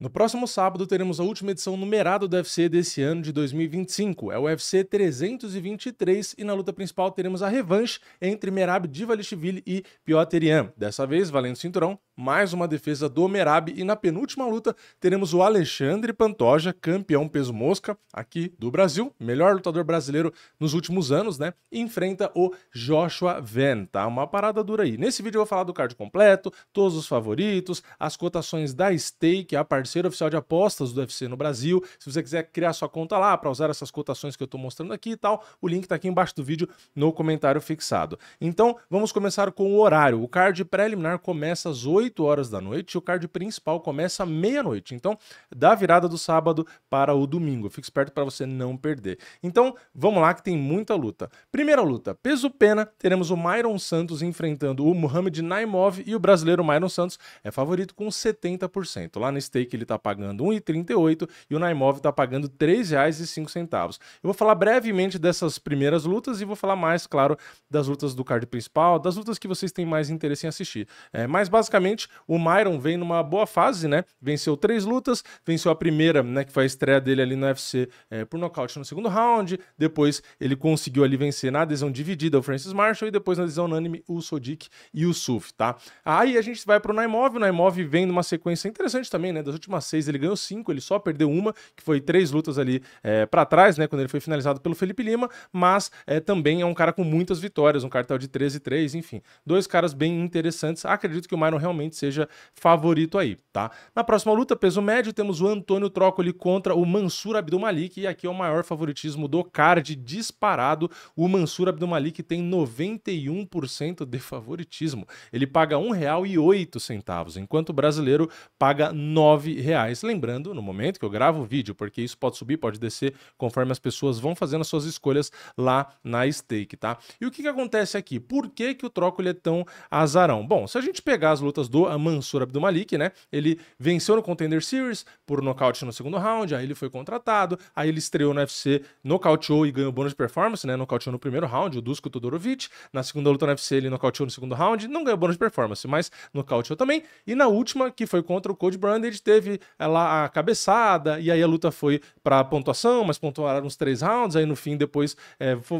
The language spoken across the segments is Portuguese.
No próximo sábado, teremos a última edição numerada do UFC desse ano de 2025. É o UFC 323 e na luta principal teremos a revanche entre Merab Dvalishvili e Piotr Yan. Dessa vez, valendo cinturão, mais uma defesa do Merab e na penúltima luta teremos o Alexandre Pantoja, campeão peso mosca aqui do Brasil, melhor lutador brasileiro nos últimos anos, né? E enfrenta o Joshua Van, tá? Uma parada dura aí. Nesse vídeo eu vou falar do card completo, todos os favoritos, as cotações da Stake, a parceira oficial de apostas do UFC no Brasil. Se você quiser criar sua conta lá para usar essas cotações que eu tô mostrando aqui e tal, o link tá aqui embaixo do vídeo no comentário fixado. Então, vamos começar com o horário. O card preliminar começa às 8 horas da noite e o card principal começa à meia-noite. Então, da virada do sábado para o domingo. Fique esperto para você não perder. Então, vamos lá que tem muita luta. Primeira luta, peso pena, teremos o Myron Santos enfrentando o Muhammad Naimov e o brasileiro Myron Santos é favorito com 70%. Lá no stake ele tá pagando 1,38 e o Naimov tá pagando R$ 3,05. Eu vou falar brevemente dessas primeiras lutas e vou falar mais, claro, das lutas do card principal, das lutas que vocês têm mais interesse em assistir. Mas basicamente o Myron vem numa boa fase, né? Venceu 3 lutas, venceu a primeira, né, que foi a estreia dele ali no UFC por nocaute no segundo round, depois ele conseguiu ali vencer na adesão dividida o Francis Marshall e depois na adesão unânime o Sodiq e o Suf, tá? Aí a gente vai pro Naimov, o Naimov vem numa sequência interessante também, né? Das últimas 6 ele ganhou 5, ele só perdeu uma, que foi 3 lutas ali pra trás, né? Quando ele foi finalizado pelo Felipe Lima, mas também é um cara com muitas vitórias, um cartel de 13-3, enfim. 2 caras bem interessantes, acredito que o Myron realmente seja favorito aí, tá? Na próxima luta, peso médio, temos o Antônio Trócoli contra o Mansur Abdulmalik, e aqui é o maior favoritismo do card disparado. O Mansur Abdulmalik tem 91% de favoritismo. Ele paga R$ 1,08, enquanto o brasileiro paga R$ 9,00. Lembrando, no momento que eu gravo o vídeo, porque isso pode subir, pode descer, conforme as pessoas vão fazendo as suas escolhas lá na stake, tá? E o que acontece aqui? Por que o Trócoli é tão azarão? Bom, se a gente pegar as lutas do Mansur Abdulmalik, né? Ele venceu no Contender Series por nocaute no segundo round, aí ele foi contratado, aí ele estreou no UFC, nocauteou e ganhou bônus de performance, né? Nocauteou no primeiro round, o Dusko Todorovic. Na segunda luta no UFC ele nocauteou no segundo round, não ganhou bônus de performance, mas nocauteou também. E na última, que foi contra o Cody Brandage, teve lá a cabeçada, e aí a luta foi pra pontuação, mas pontuaram uns 3 rounds, aí no fim depois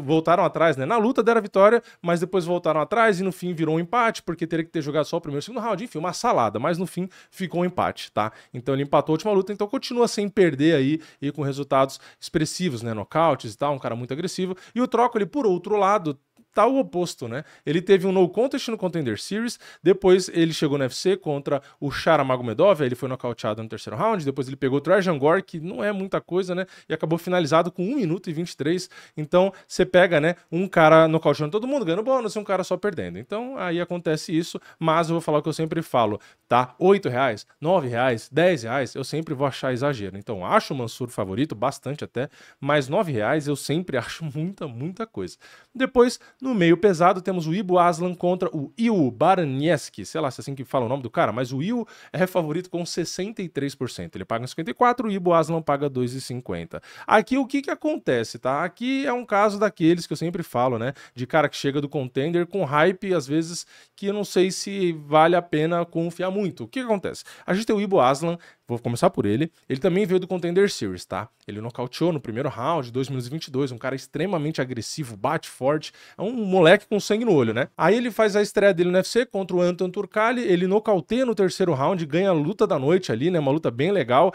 voltaram atrás, né? Na luta deram a vitória, mas depois voltaram atrás e no fim virou um empate, porque teria que ter jogado só o primeiro e o segundo round, enfim, uma salada, mas no fim ficou um empate, tá? Então ele empatou a última luta, então continua sem perder aí e com resultados expressivos, né? Nocautes e tal, um cara muito agressivo. E o Trócoli, por outro lado, tá o oposto, né? Ele teve um no contest no Contender Series, depois ele chegou no UFC contra o Sharamagomedov, aí ele foi nocauteado no terceiro round, depois ele pegou o Trajan Gore, que não é muita coisa, né? E acabou finalizado com 1 minuto e 23. Então, você pega, né, um cara nocauteando todo mundo, ganhando bônus, e um cara só perdendo. Então, aí acontece isso, mas eu vou falar o que eu sempre falo, tá? R$ 8,00, R$ 9,00, R$ 10,00, eu sempre vou achar exagero. Então, acho o Mansur favorito, bastante até, mas R$ 9,00 eu sempre acho muita coisa. Depois, no meio pesado, temos o Ibo Aslan contra o Iu Baranieski, sei lá se é assim que fala o nome do cara, mas o Iu é favorito com 63%. Ele paga 54%, o Ibo Aslan paga 2,50%. Aqui o que acontece, tá? Aqui é um caso daqueles que eu sempre falo, né? De cara que chega do Contender com hype, às vezes, que eu não sei se vale a pena confiar muito. O que acontece? A gente tem o Ibo Aslan, vou começar por ele. Ele também veio do Contender Series, tá? Ele nocauteou no primeiro round, 2 minutos e 22, um cara extremamente agressivo, bate forte, é um moleque com sangue no olho, né? Aí ele faz a estreia dele no UFC contra o Anton Turkalj, ele nocauteia no terceiro round, ganha a luta da noite ali, né? Uma luta bem legal,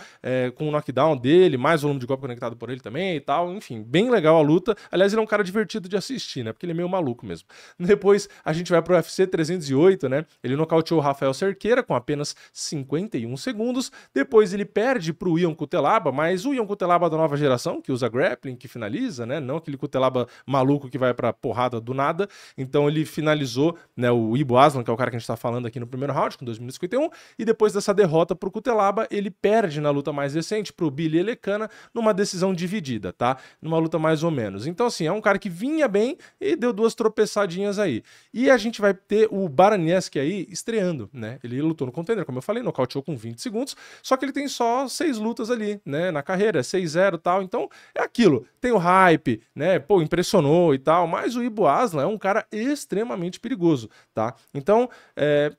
com o knockdown dele, mais volume de golpe conectado por ele também e tal, enfim, bem legal a luta. Aliás, ele é um cara divertido de assistir, né? Porque ele é meio maluco mesmo. Depois a gente vai pro UFC 308, né? Ele nocauteou o Rafael Cerqueira com apenas 51 segundos. Depois ele perde pro Ion Cutelaba, mas o Ion Cutelaba da nova geração, que usa grappling, que finaliza, né? Não aquele Cutelaba maluco que vai pra porrada do nada. Então ele finalizou, né, o Ibo Aslan, que é o cara que a gente tá falando aqui no primeiro round, com 2 minutos e 51, e depois dessa derrota pro Cutelaba, ele perde na luta mais recente pro Billy Elecana, numa decisão dividida, tá? Numa luta mais ou menos. Então assim, é um cara que vinha bem e deu 2 tropeçadinhas aí. E a gente vai ter o Baranieski aí estreando, né? Ele lutou no Contender, como eu falei, nocauteou com 20 segundos, Só que ele tem só 6 lutas ali, né, na carreira, 6-0 e tal, então é aquilo, tem o hype, né, pô, impressionou e tal, mas o Ibo Aslan é um cara extremamente perigoso, tá? Então,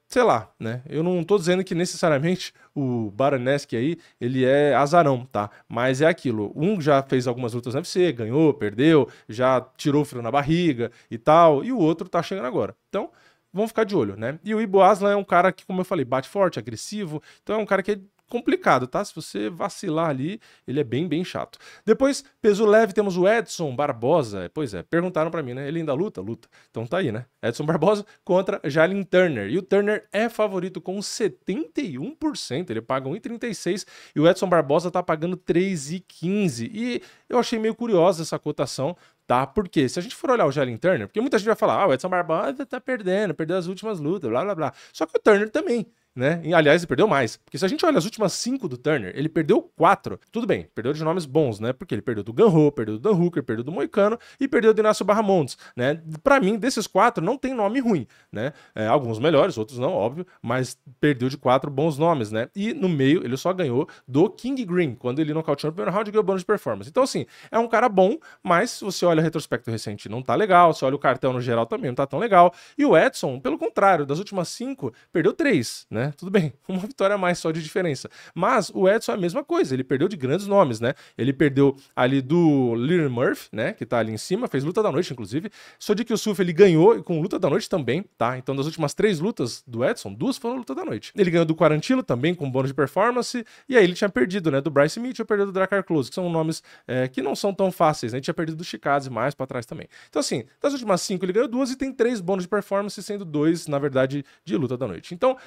sei lá, né, eu não tô dizendo que necessariamente o Baraneski aí, ele é azarão, tá? Mas é aquilo, um já fez algumas lutas no UFC, ganhou, perdeu, já tirou o frio na barriga e tal, e o outro tá chegando agora. Então, vamos ficar de olho, né? E o Ibo Aslan é um cara que, como eu falei, bate forte, agressivo, então é um cara que é complicado, tá? Se você vacilar ali, ele é bem chato. Depois, peso leve, temos o Edson Barbosa. Pois é, perguntaram pra mim, né? Ele ainda luta? Luta. Então tá aí, né? Edson Barbosa contra Jalin Turner. E o Turner é favorito com 71%. Ele paga 1,36 e o Edson Barbosa tá pagando 3,15. E eu achei meio curiosa essa cotação, tá? Porque se a gente for olhar o Jalin Turner, porque muita gente vai falar, o Edson Barbosa tá perdeu as últimas lutas, blá blá blá. Só que o Turner também, né? E, aliás, ele perdeu mais. Porque se a gente olha as últimas 5 do Turner, ele perdeu 4. Tudo bem, perdeu de nomes bons, né? Porque ele perdeu do Ganho, perdeu do Dan Hooker, perdeu do Moicano e perdeu do Inácio Barramontes, né? Pra mim, desses 4, não tem nome ruim, né? Alguns melhores, outros não, óbvio, mas perdeu de 4 bons nomes, né? E no meio, ele só ganhou do King Green, quando ele nocauteou no primeiro round e ganhou bônus de performance. Então, assim, é um cara bom, mas se você olha o retrospecto recente, não tá legal. Se olha o cartel no geral também, não tá tão legal. E o Edson, pelo contrário, das últimas 5, perdeu 3, né? Tudo bem, uma vitória a mais só de diferença. Mas o Edson é a mesma coisa, ele perdeu de grandes nomes, né? Ele perdeu ali do Liam Murphy, né? Que tá ali em cima, fez luta da noite, inclusive. Sodiq Yusuff, ele ganhou com luta da noite também, tá? Então, das últimas 3 lutas do Edson, 2 foram luta da noite. Ele ganhou do Quarantilo também, com bônus de performance, e aí ele tinha perdido, né? Do Bryce Mitchell, perdeu do Drakkar Klose, que são nomes que não são tão fáceis, né? Ele tinha perdido do Chikadze mais pra trás também. Então, assim, das últimas 5 ele ganhou 2 e tem 3 bônus de performance, sendo 2, na verdade, de luta da noite. Então,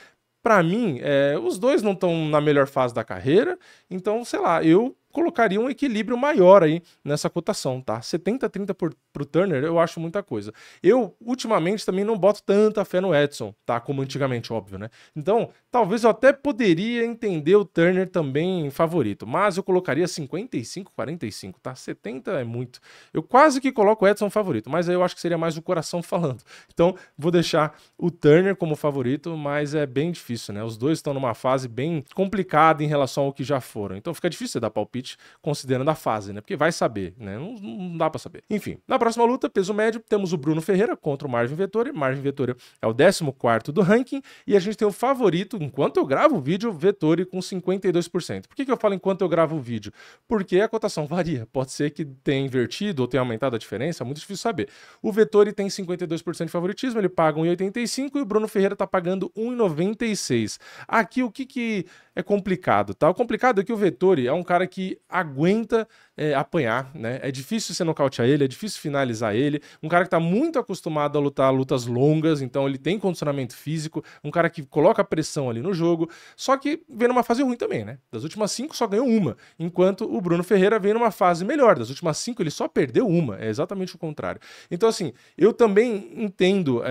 pra mim, os dois não estão na melhor fase da carreira, então, sei lá, eu colocaria um equilíbrio maior aí nessa cotação, tá? 70-30 pro Turner, eu acho muita coisa. Eu, ultimamente, também não boto tanta fé no Edson, tá? Como antigamente, óbvio, né? Então, talvez eu até poderia entender o Turner também favorito, mas eu colocaria 55-45, tá? 70 é muito. Eu quase que coloco o Edson favorito, mas aí eu acho que seria mais o coração falando. Então, vou deixar o Turner como favorito, mas é bem difícil, né? Os dois estão numa fase bem complicada em relação ao que já foram. Então, fica difícil dar palpite considerando a fase, né? Porque vai saber, né? Não dá pra saber. Enfim, na próxima luta, peso médio, temos o Bruno Ferreira contra o Marvin Vettori. Marvin Vettori é o 14º do ranking e a gente tem o favorito, enquanto eu gravo o vídeo, Vettori com 52%. Por que eu falo enquanto eu gravo o vídeo? Porque a cotação varia. Pode ser que tenha invertido ou tenha aumentado a diferença, é muito difícil saber. O Vettori tem 52% de favoritismo, ele paga 1,85 e o Bruno Ferreira tá pagando 1,96. Aqui o que é complicado, tá? O complicado é que o Vettori é um cara que aguenta apanhar, né? É difícil você nocautear ele, é difícil finalizar ele. Um cara que tá muito acostumado a lutar lutas longas, então ele tem condicionamento físico, um cara que coloca pressão ali no jogo, só que vem numa fase ruim também, né? Das últimas 5 só ganhou uma, enquanto o Bruno Ferreira vem numa fase melhor. Das últimas 5 ele só perdeu uma, é exatamente o contrário. Então, assim, eu também entendo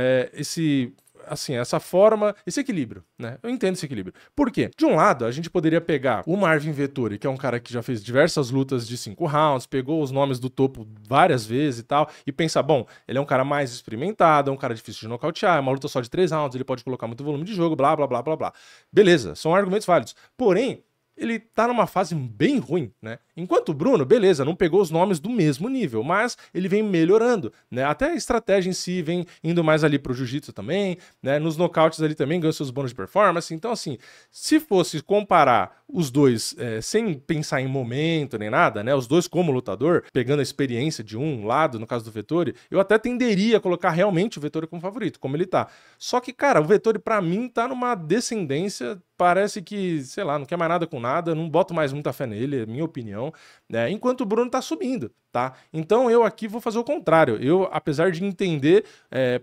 essa forma, esse equilíbrio, né? Eu entendo esse equilíbrio. Por quê? De um lado, a gente poderia pegar o Marvin Vettori, que é um cara que já fez diversas lutas de 5 rounds, pegou os nomes do topo várias vezes e tal, e pensar, bom, ele é um cara mais experimentado, é um cara difícil de nocautear, é uma luta só de 3 rounds, ele pode colocar muito volume de jogo, blá, blá, blá, blá, blá. Beleza, são argumentos válidos. Porém, ele tá numa fase bem ruim, né? Enquanto o Bruno, beleza, não pegou os nomes do mesmo nível, mas ele vem melhorando, né? Até a estratégia em si vem indo mais ali pro jiu-jitsu também, né? Nos nocautes ali também ganhou seus bônus de performance. Então, assim, se fosse comparar os dois sem pensar em momento nem nada, né? Os dois como lutador, pegando a experiência de um lado, no caso do Vettori, eu até tenderia a colocar realmente o Vettori como favorito, como ele tá. Só que, cara, o Vettori pra mim tá numa descendência, parece que, sei lá, não quer mais nada com nada, não boto mais muita fé nele, é minha opinião, né? Enquanto o Bruno tá subindo, tá? Então eu aqui vou fazer o contrário. Eu, apesar de entender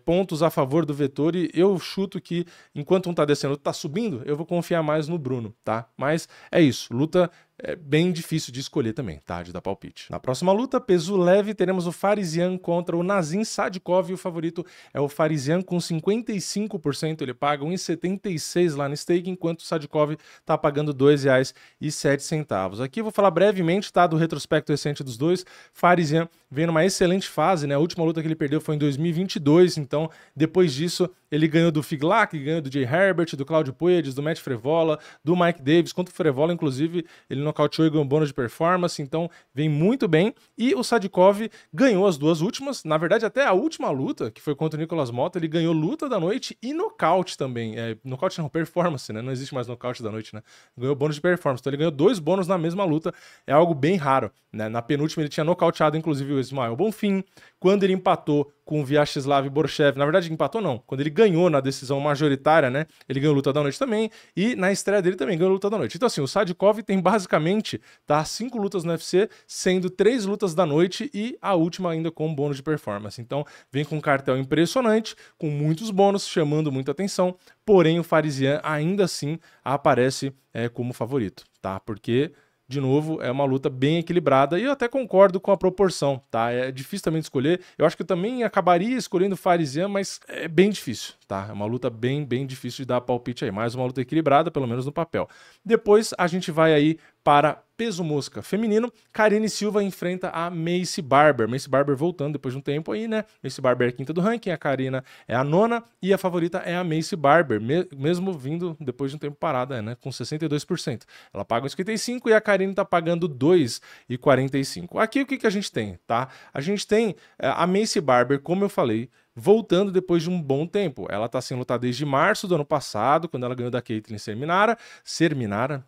pontos a favor do Vettori, eu chuto que enquanto um tá descendo, outro tá subindo, eu vou confiar mais no Bruno, tá? Mas é isso, luta é bem difícil de escolher também, tá? De dar palpite. Na próxima luta, peso leve, teremos o Farisian contra o Nazim Sadikov, e o favorito é o Farisian com 55%, ele paga 1,76 lá no stake, enquanto o Sadikov tá pagando R$ 2,07. Aqui eu vou falar brevemente, tá, do retrospecto recente dos dois. Farisian vem numa excelente fase, né? A última luta que ele perdeu foi em 2022, então depois disso ele ganhou do Figlak, ganhou do Jay Herbert, do Claudio Puedes, do Matt Frevola, do Mike Davis. Contra o Frevola, inclusive, ele nocauteou e ganhou um bônus de performance, então vem muito bem. E o Sadikov ganhou as duas últimas, na verdade até a última luta, que foi contra o Nicolas Motta, ele ganhou luta da noite e nocaute também. Nocaute não, performance, né? Não existe mais nocaute da noite, né? Ganhou bônus de performance, então ele ganhou 2 bônus na mesma luta, é algo bem raro, né? Na penúltima ele tinha nocauteado, inclusive, o Ismael Bonfim. Quando ele empatou com o Vyacheslav Borshev, na verdade empatou não, quando ele ganhou na decisão majoritária, né, ele ganhou luta da noite também, e na estreia dele também ganhou luta da noite. Então assim, o Sadikov tem basicamente, tá, 5 lutas no UFC, sendo 3 lutas da noite e a última ainda com bônus de performance. Então vem com um cartel impressionante, com muitos bônus, chamando muita atenção, porém o Farisian ainda assim aparece como favorito, tá, porque... De novo, é uma luta bem equilibrada e eu até concordo com a proporção, tá? É difícil também de escolher. Eu acho que eu também acabaria escolhendo o Farisian, mas é bem difícil, tá? É uma luta bem difícil de dar palpite aí. Mais uma luta equilibrada, pelo menos no papel. Depois a gente vai aí para peso mosca feminino. Karine Silva enfrenta a Maycee Barber. Maycee Barber voltando depois de um tempo aí, né? Maycee Barber é a 5ª do ranking, a Karina é a 9ª e a favorita é a Maycee Barber, mesmo vindo depois de um tempo parada, né? Com 62%. Ela paga 55% e a Karine tá pagando 2,45. Aqui o que a gente tem, tá? A gente tem a Maycee Barber, como eu falei, voltando depois de um bom tempo. Ela tá sem lutar desde março do ano passado, quando ela ganhou da Caitlyn Serminara,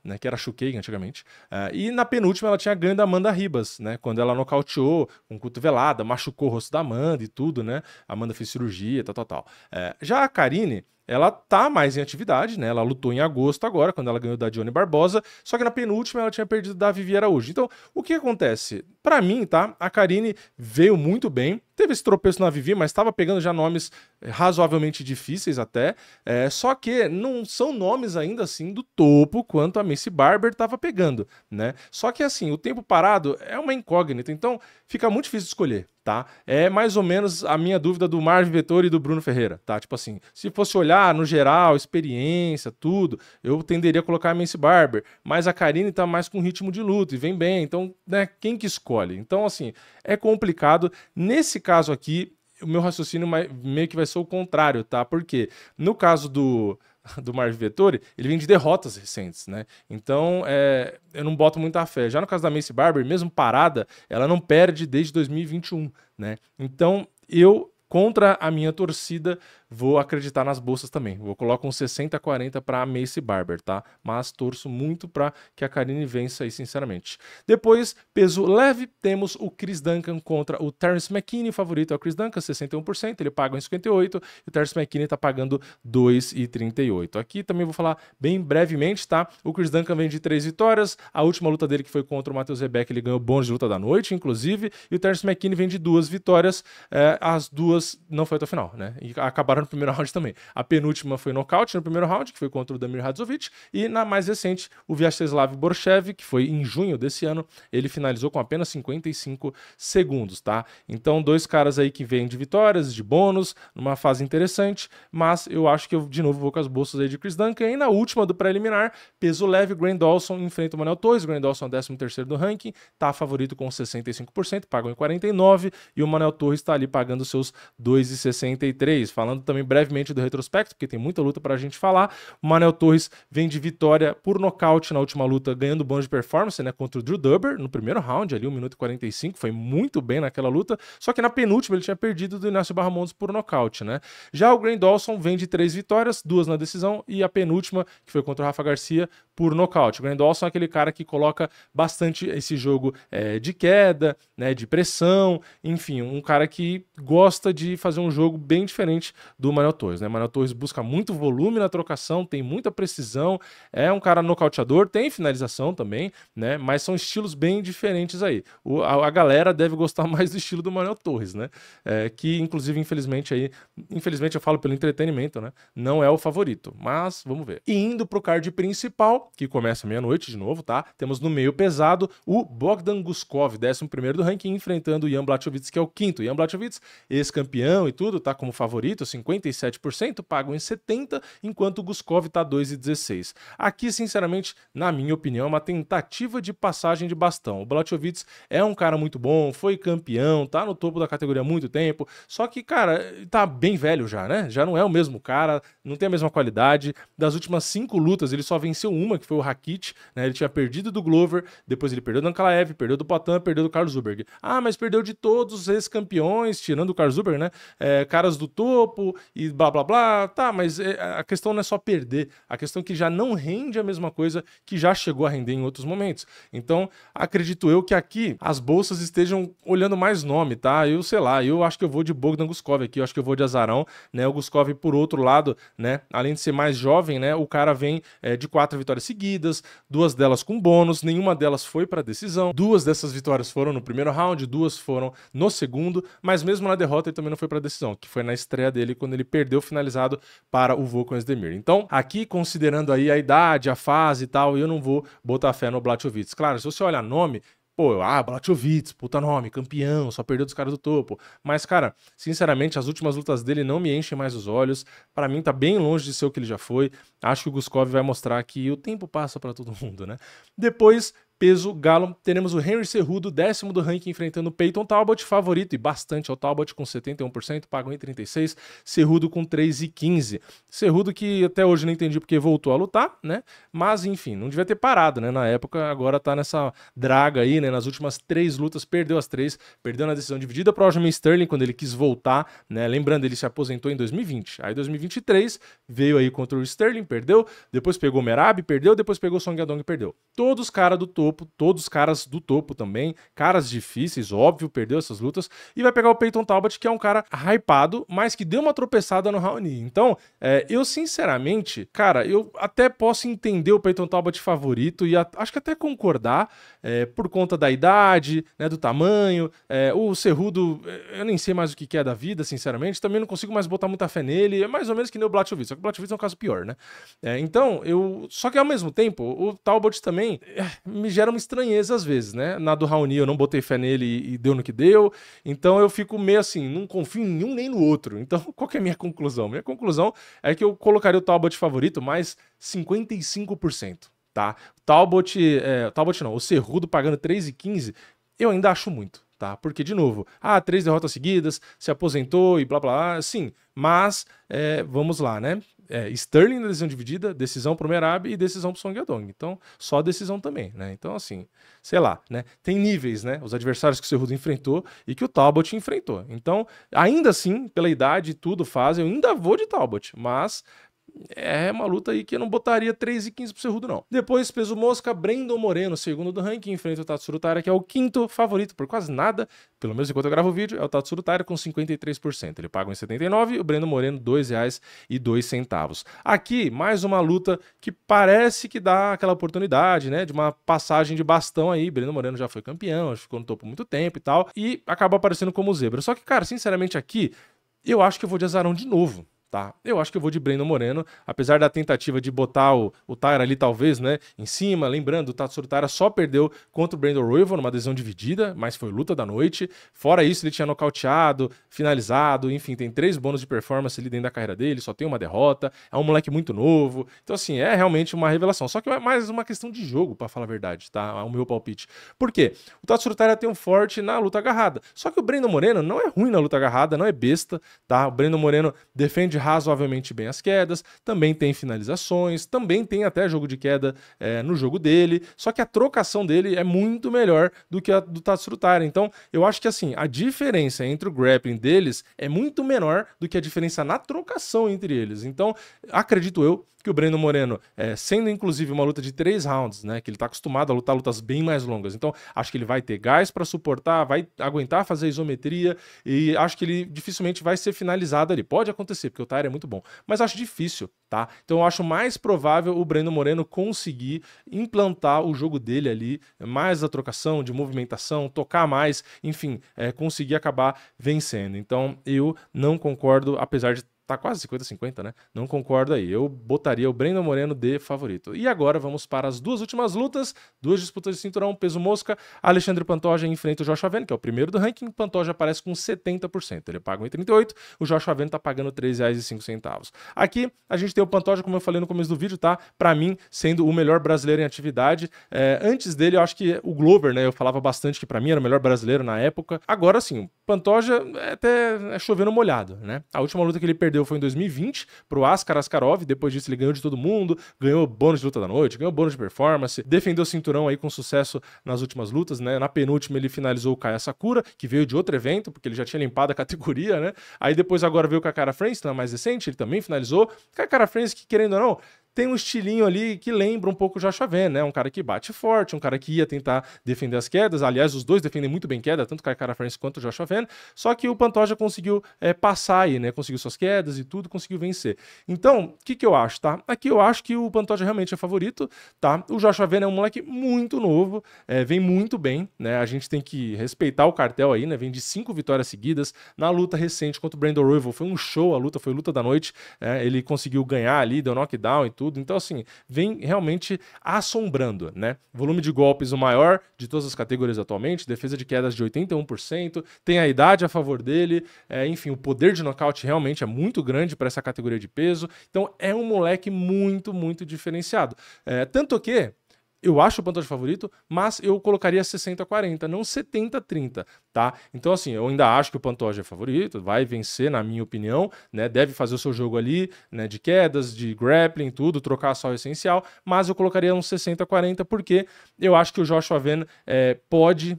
né, que era Chuquei antigamente. E na penúltima ela tinha ganho da Amanda Ribas, né, quando ela nocauteou com cotovelada, machucou o rosto da Amanda e tudo, né? A Amanda fez cirurgia, tal. Já a Karine, ela tá mais em atividade, né? Ela lutou em agosto agora, quando ela ganhou da Johnny Barbosa, só que na penúltima ela tinha perdido da Vivi Araújo. Então, o que acontece? Pra mim, tá? A Karine veio muito bem, teve esse tropeço na Vivi, mas estava pegando já nomes razoavelmente difíceis até, só que não são nomes ainda assim do topo quanto a Maycee Barber estava pegando, né? Só que assim, o tempo parado é uma incógnita, então fica muito difícil de escolher, tá? É mais ou menos a minha dúvida do Marvin Vettori e do Bruno Ferreira, tá? Tipo assim, se fosse olhar no geral, experiência, tudo, eu tenderia a colocar a Maycee Barber, mas a Karine tá mais com ritmo de luta e vem bem, então, né, quem que escolhe? Então, assim, é complicado. Nesse caso aqui, o meu raciocínio meio que vai ser o contrário, tá? Porque no caso do Marvin Vettori, ele vem de derrotas recentes, né? Então, eu não boto muita fé. Já no caso da Maycee Barber, mesmo parada, ela não perde desde 2021, né? Então, eu, contra a minha torcida, vou acreditar nas bolsas também. Vou colocar um 60-40 para a Maycee Barber, tá? Mas torço muito para que a Karine vença aí, sinceramente. Depois, peso leve, temos o Chris Duncan contra o Terence McKinney. O favorito é o Chris Duncan, 61%. Ele paga 1,58 e o Terence McKinney tá pagando 2,38. Aqui também vou falar bem brevemente, tá? O Chris Duncan vem de 3 vitórias. A última luta dele, que foi contra o Matheus Rebeck, ele ganhou bônus de luta da noite, inclusive. E o Terence McKinney vem de 2 vitórias. As duas não foi até o final, né? E acabaram no primeiro round também. A penúltima foi nocaute no primeiro round, que foi contra o Damir Hadzovic, e na mais recente, o Vyacheslav Borshev, que foi em junho desse ano, ele finalizou com apenas 55 segundos, tá? Então, 2 caras aí que vêm de vitórias, de bônus, numa fase interessante, mas eu acho que eu, de novo, vou com as bolsas aí de Chris Duncan. E na última do preliminar, peso leve, Grant Dawson enfrenta o Manel Torres. O Grant Dawson é o 13º do ranking, tá favorito com 65%, pagam em 49%, e o Manel Torres tá ali pagando seus 2,63. Falando também brevemente do retrospecto, porque tem muita luta pra gente falar. O Manel Torres vem de vitória por nocaute na última luta, ganhando bônus de performance, né, contra o Drew Dober, no primeiro round, ali 1 minuto e 45, foi muito bem naquela luta, só que na penúltima ele tinha perdido do Inácio Barramontes por nocaute, né. Já o Grant Dawson vem de 3 vitórias, 2 na decisão, e a penúltima, que foi contra o Rafa Garcia, por nocaute. O Grant Dawson é aquele cara que coloca bastante esse jogo de queda, né, de pressão, enfim, um cara que gosta de fazer um jogo bem diferente do Manuel Torres, né? Manuel Torres busca muito volume na trocação, tem muita precisão, é um cara nocauteador, tem finalização também, né? Mas são estilos bem diferentes aí. A galera deve gostar mais do estilo do Manuel Torres, né? Que inclusive, infelizmente eu falo pelo entretenimento, né? Não é o favorito, mas vamos ver. E indo pro card principal, que começa meia-noite de novo, tá? Temos no meio pesado o Bogdan Guskov, 11º do ranking, enfrentando o Jan Blachowicz, que é o 5º. Jan Blachowicz, ex-campeão e tudo, tá como favorito, 57%, pagam em 70%, enquanto o Guskov tá 2,16. Aqui, sinceramente, na minha opinião, é uma tentativa de passagem de bastão. O Blachowicz é um cara muito bom, foi campeão, tá no topo da categoria há muito tempo, só que, cara, tá bem velho já, né? Já não é o mesmo cara, não tem a mesma qualidade. Das últimas 5 lutas, ele só venceu uma, que foi o Rakic, né? Ele tinha perdido do Glover, depois ele perdeu do Ankalaev, perdeu do Poatan, perdeu do Carlos Zuberg. Ah, mas perdeu de todos os ex-campeões, tirando o Carlos Zuberg, né? Caras do topo e blá blá blá. Tá, mas a questão não é só perder, a questão é que já não rende a mesma coisa que já chegou a render em outros momentos. Então, acredito eu que aqui as bolsas estejam olhando mais nome, tá? Eu sei lá, eu acho que eu vou de Bogdan Guskov aqui, eu acho que eu vou de azarão, né? O Guskov, por outro lado, né? Além de ser mais jovem, né? O cara vem de 4 vitórias seguidas, 2 delas com bônus, nenhuma delas foi para decisão. 2 dessas vitórias foram no primeiro round, 2 foram no segundo, mas mesmo na derrota ele também não foi para decisão, que foi na estreia dele quando ele perdeu finalizado para o Volkan Oezdemir. Então, aqui considerando aí a idade, a fase e tal, eu não vou botar fé no Blachowicz. Claro, se você olhar nome, pô, Blachowicz, puta nome, campeão, só perdeu dos caras do topo. Mas, cara, sinceramente, as últimas lutas dele não me enchem mais os olhos. Pra mim, tá bem longe de ser o que ele já foi. Acho que o Guskov vai mostrar que o tempo passa pra todo mundo, né? Depois, peso galo, teremos o Henry Cejudo, 10º do ranking, enfrentando o Peyton Talbot, favorito e bastante ao Talbot, com 71%, pagam em 36%, Cejudo com 3,15. Cejudo que até hoje não entendi porque voltou a lutar, né? Mas, enfim, não devia ter parado, né? Na época, agora tá nessa draga aí, né? Nas últimas 3 lutas, perdeu as 3, perdeu na decisão dividida para o Aljamain Sterling, quando ele quis voltar, né? Lembrando, ele se aposentou em 2020. Aí, em 2023, veio aí contra o Sterling, perdeu, depois pegou o Merab, perdeu, depois pegou o Song Yadong, perdeu. Todos os caras do topo, todos os caras do topo também, caras difíceis, óbvio, perdeu essas lutas, e vai pegar o Peyton Talbot, que é um cara hypado, mas que deu uma tropeçada no Raoni. Então, eu sinceramente, cara, eu até posso entender o Peyton Talbot favorito e acho que até concordar, por conta da idade, né, do tamanho, o Cejudo, eu nem sei mais o que é da vida, sinceramente, também não consigo mais botar muita fé nele, é mais ou menos que nem o Blachowicz, só que o Blachowicz é um caso pior, né? Então, só que ao mesmo tempo, o Talbot também me gera uma estranheza às vezes, né? Na do Raoni eu não botei fé nele e deu no que deu, então eu fico meio assim, não confio em um nem no outro. Então, qual que é a minha conclusão? Minha conclusão é que eu colocaria o Talbot favorito mais 55%, tá? Talbot não, o Cejudo pagando 3,15, eu ainda acho muito, tá? Porque, de novo, 3 derrotas seguidas, se aposentou e blá blá, sim, mas vamos lá, né? Sterling na decisão dividida, decisão pro Merab e decisão pro Song Yadong. Então, só decisão também, né? Então, assim, sei lá, né? Tem níveis, né? Os adversários que o Cejudo enfrentou e que o Talbot enfrentou. Então, ainda assim, pela idade e tudo faz, eu ainda vou de Talbot, mas é uma luta aí que eu não botaria 3,15 pro Cejudo, não. Depois, peso mosca, Brandon Moreno, 2º do ranking, enfrenta o Tatsuro Taira, que é o 5º favorito por quase nada, pelo menos enquanto eu gravo o vídeo, é o Tatsuro Taira com 53%. Ele paga em 79, o Brandon Moreno R$ 2,02. Aqui, mais uma luta que parece que dá aquela oportunidade, né, de uma passagem de bastão aí. Brandon Moreno já foi campeão, ficou no topo muito tempo e tal, e acaba aparecendo como zebra. Só que, cara, sinceramente aqui, eu acho que eu vou de azarão de novo. Tá, eu acho que eu vou de Brandon Moreno, apesar da tentativa de botar o Taira ali, talvez, né, em cima. Lembrando, o Tatsuro Taira só perdeu contra o Brandon Royval numa decisão dividida, mas foi luta da noite. Fora isso, ele tinha nocauteado, finalizado, enfim, tem 3 bônus de performance ali dentro da carreira dele, só tem uma derrota, é um moleque muito novo. Então, assim, é realmente uma revelação. Só que é mais uma questão de jogo, pra falar a verdade, tá? É o meu palpite. Por quê? O Tatsuro Taira tem um forte na luta agarrada. Só que o Brandon Moreno não é ruim na luta agarrada, não é besta, tá? O Brandon Moreno defende razoavelmente bem as quedas, também tem finalizações, também tem até jogo de queda no jogo dele, só que a trocação dele é muito melhor do que a do Tatsuro Taira. Então, eu acho que assim, a diferença entre o grappling deles é muito menor do que a diferença na trocação entre eles. Então, acredito eu que o Brandon Moreno, sendo inclusive uma luta de 3 rounds, né, que ele tá acostumado a lutar lutas bem mais longas, então acho que ele vai ter gás para suportar, vai aguentar fazer isometria e acho que ele dificilmente vai ser finalizado ali. Pode acontecer, porque o Tyre é muito bom, mas acho difícil, tá? Então eu acho mais provável o Brandon Moreno conseguir implantar o jogo dele ali, mais da trocação, de movimentação, tocar mais, enfim, conseguir acabar vencendo. Então eu não concordo, apesar de tá quase 50-50, né? Não concordo aí. Eu botaria o Brandon Moreno de favorito. E agora vamos para as duas últimas lutas, duas disputas de cinturão, peso mosca. Alexandre Pantoja enfrenta o Joshua Venn, que é o primeiro do ranking. Pantoja aparece com 70%. Ele paga 1,38, o Joshua Venn tá pagando R$ 3,05. Aqui a gente tem o Pantoja, como eu falei no começo do vídeo, tá? Para mim, sendo o melhor brasileiro em atividade. Antes dele, eu acho que o Glover, né? Eu falava bastante que para mim era o melhor brasileiro na época. Agora sim, o Pantoja até chovendo molhado, né? A última luta que ele perdeu foi em 2020 pro Askar Askarov, depois disso ele ganhou de todo mundo, ganhou bônus de luta da noite, ganhou bônus de performance, defendeu o cinturão aí com sucesso nas últimas lutas, né? Na penúltima ele finalizou o Kaya Sakura, que veio de outro evento, porque ele já tinha limpado a categoria, né? Aí depois agora veio o Kakara France, na mais recente, ele também finalizou. Kakara France, que querendo ou não, tem um estilinho ali que lembra um pouco o Joshua Venn, né? Um cara que bate forte, um cara que ia tentar defender as quedas. Aliás, os dois defendem muito bem queda, tanto o Kai France quanto o Joshua Venn. Só que o Pantoja conseguiu passar aí, né? Conseguiu suas quedas e tudo, conseguiu vencer. Então, o que eu acho, tá? Aqui eu acho que o Pantoja realmente é favorito, tá? O Joshua Venn é um moleque muito novo, vem muito bem, né? A gente tem que respeitar o cartel aí, né? Vem de 5 vitórias seguidas. Na luta recente contra o Brandon Royval foi um show a luta, foi luta da noite. Ele conseguiu ganhar ali, deu knockdown e tudo. Então, assim, vem realmente assombrando, né? Volume de golpes o maior de todas as categorias atualmente, defesa de quedas de 81%, tem a idade a favor dele, enfim, o poder de nocaute realmente é muito grande para essa categoria de peso. Então, é um moleque muito, muito diferenciado. Tanto que eu acho o Pantoja favorito, mas eu colocaria 60-40, não 70-30, tá? Então, assim, eu ainda acho que o Pantoja é favorito, vai vencer, na minha opinião, né? Deve fazer o seu jogo ali, né? De quedas, de grappling, tudo, trocar só o essencial, mas eu colocaria uns 60-40, porque eu acho que o Joshua Venn pode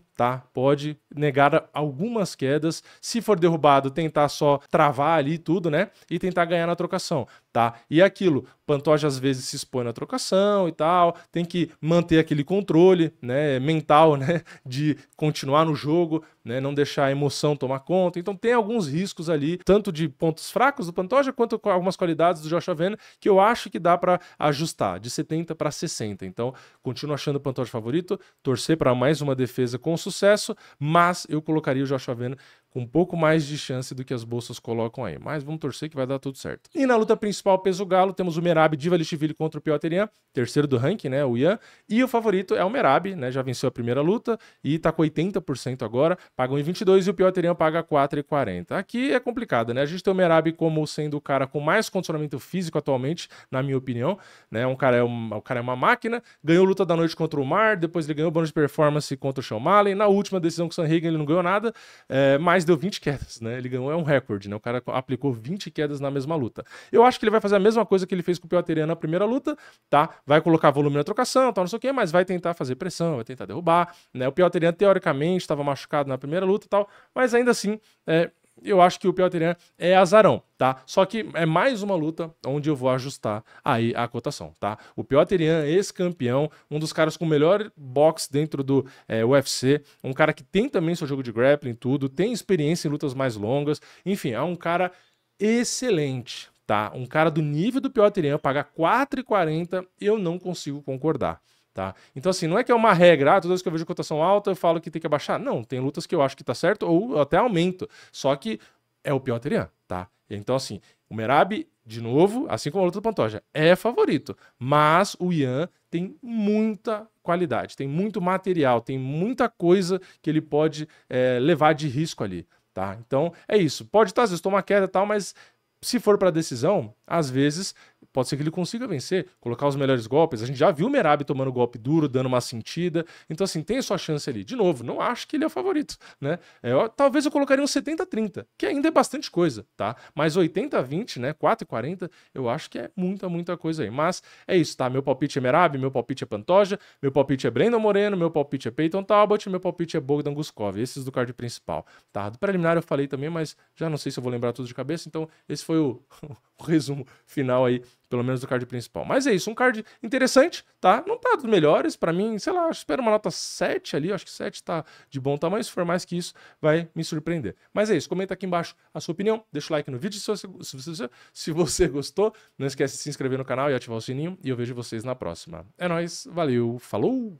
negar algumas quedas, se for derrubado, tentar só travar ali tudo, né? E tentar ganhar na trocação, tá? E aquilo, Pantoja às vezes se expõe na trocação e tal, tem que manter aquele controle, né, mental, né, de continuar no jogo, né, não deixar a emoção tomar conta. Então tem alguns riscos ali, tanto de pontos fracos do Pantoja, quanto com algumas qualidades do Joshua Venn, que eu acho que dá para ajustar, de 70 para 60. Então, continuo achando o Pantoja favorito, torcer para mais uma defesa com sucesso, mas eu colocaria o Joshua Venn com um pouco mais de chance do que as bolsas colocam aí. Mas vamos torcer que vai dar tudo certo. E na luta principal, peso galo, temos o Merab Dvalishvili contra o Petr Yan, terceiro do ranking, né, o Yan. E o favorito é o Merab, né, já venceu a primeira luta e tá com 80% agora, paga 1,22 e o Petr Yan paga 4,40. Aqui é complicado, né? A gente tem o Merab como sendo o cara com mais condicionamento físico atualmente, na minha opinião, né? O cara é uma máquina, ganhou luta da noite contra o Mar, depois ele ganhou bônus de performance contra o Sean O'Malley, na última decisão com o Sanhagen ele não ganhou nada, mas deu 20 quedas, né? Ele ganhou, é um recorde, né? O cara aplicou 20 quedas na mesma luta. Eu acho que ele vai fazer a mesma coisa que ele fez com o Petr Yan na primeira luta, tá? Vai colocar volume na trocação, tal, não sei o quê, mas vai tentar fazer pressão, vai tentar derrubar, né? O Petr Yan, teoricamente, estava machucado na primeira luta e tal, mas ainda assim, eu acho que o Petr Yan é azarão, tá? Só que é mais uma luta onde eu vou ajustar aí a cotação, tá? O Petr Yan, ex-campeão, um dos caras com o melhor boxe dentro do UFC, um cara que tem também seu jogo de grappling, tudo, tem experiência em lutas mais longas, enfim, é um cara excelente, tá? Um cara do nível do Petr Yan, pagar 4,40, eu não consigo concordar. Tá? Então, assim, não é que é uma regra, toda vez que eu vejo cotação alta, eu falo que tem que abaixar. Não, tem lutas que eu acho que tá certo, ou eu até aumento. Só que é o Petr Yan, tá? Então, assim, o Merab, de novo, assim como a luta do Pantoja, é favorito. Mas o Yan tem muita qualidade, tem muito material, tem muita coisa que ele pode levar de risco ali, tá? Então, é isso. Pode estar, às vezes, tomar queda e tal, mas se for para decisão, às vezes pode ser que ele consiga vencer, colocar os melhores golpes. A gente já viu o Merab tomando golpe duro, dando uma sentida. Então, assim, tem sua chance ali. De novo, não acho que ele é o favorito, né? Talvez eu colocaria um 70-30, que ainda é bastante coisa, tá? Mas 80-20, né? 4,40, eu acho que é muita coisa aí. Mas é isso, tá? Meu palpite é Merab, meu palpite é Pantoja, meu palpite é Brandon Moreno, meu palpite é Peyton Talbot, meu palpite é Bogdan Guskov. Esses do card principal, tá? Do preliminar eu falei também, mas já não sei se eu vou lembrar tudo de cabeça. Então, esse foi o resumo final aí pelo menos do card principal. Mas é isso, um card interessante, tá? Não tá dos melhores, pra mim, sei lá, espero uma nota 7 ali, acho que 7 tá de bom tamanho, se for mais que isso, vai me surpreender. Mas é isso, comenta aqui embaixo a sua opinião, deixa o like no vídeo se você gostou, não esquece de se inscrever no canal e ativar o sininho, e eu vejo vocês na próxima. É nóis, valeu, falou!